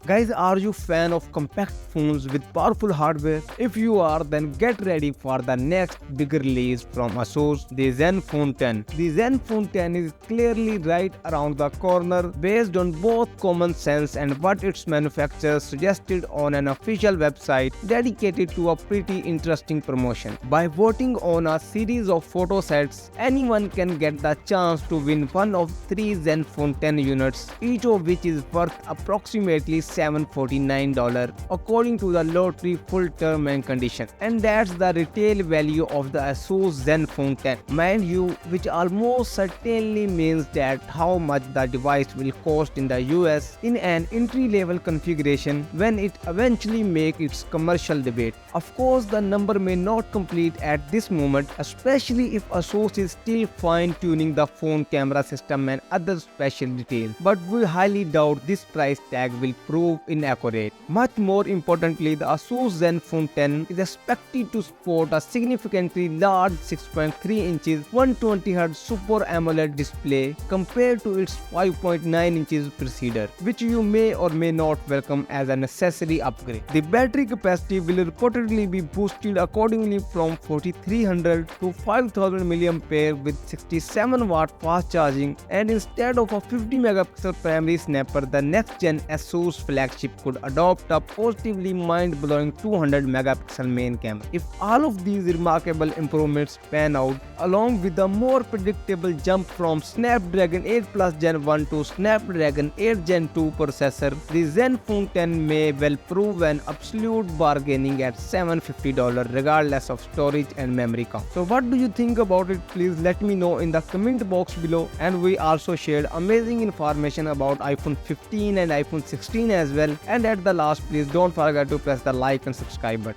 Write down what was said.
Guys, are you fan of compact phones with powerful hardware? If you are, then get ready for the next big release from Asus, the Zenfone 10. The Zenfone 10 is clearly right around the corner based on both common sense and what its manufacturer suggested on an official website dedicated to a pretty interesting promotion. By voting on a series of photo sets, anyone can get the chance to win one of 3 Zenfone 10 units, each of which is worth approximately $749 according to the lottery full term and condition. And that's the retail value of the Asus Zenfone 10. Mind you, which almost certainly means that how much the device will cost in the US in an entry level configuration when it eventually makes its commercial debut. Of course, the number may not complete at this moment, especially if Asus is still fine tuning the phone camera system and other special details. But we highly doubt this price tag will prove inaccurate. Much more importantly, the Asus Zenfone 10 is expected to sport a significantly large 6.3 inches 120Hz Super AMOLED display compared to its 5.9 inches preceded, which you may or may not welcome as a necessary upgrade. The battery capacity will reportedly be boosted accordingly from 4300 to 5000 mAh with 67 watt fast charging, and instead of a 50 megapixel primary snapper, the next gen Asus flagship could adopt a positively mind-blowing 200 megapixel main camera. If all of these remarkable improvements pan out, along with a more predictable jump from Snapdragon 8 Plus Gen 1 to Snapdragon 8 Gen 2 processor, the Zenfone 10 may well prove an absolute bargaining at $750 regardless of storage and memory count. So what do you think about it? Please let me know in the comment box below. And we also shared amazing information about iPhone 15 and iPhone 16 as well. And at the last, please don't forget to press the like and subscribe button.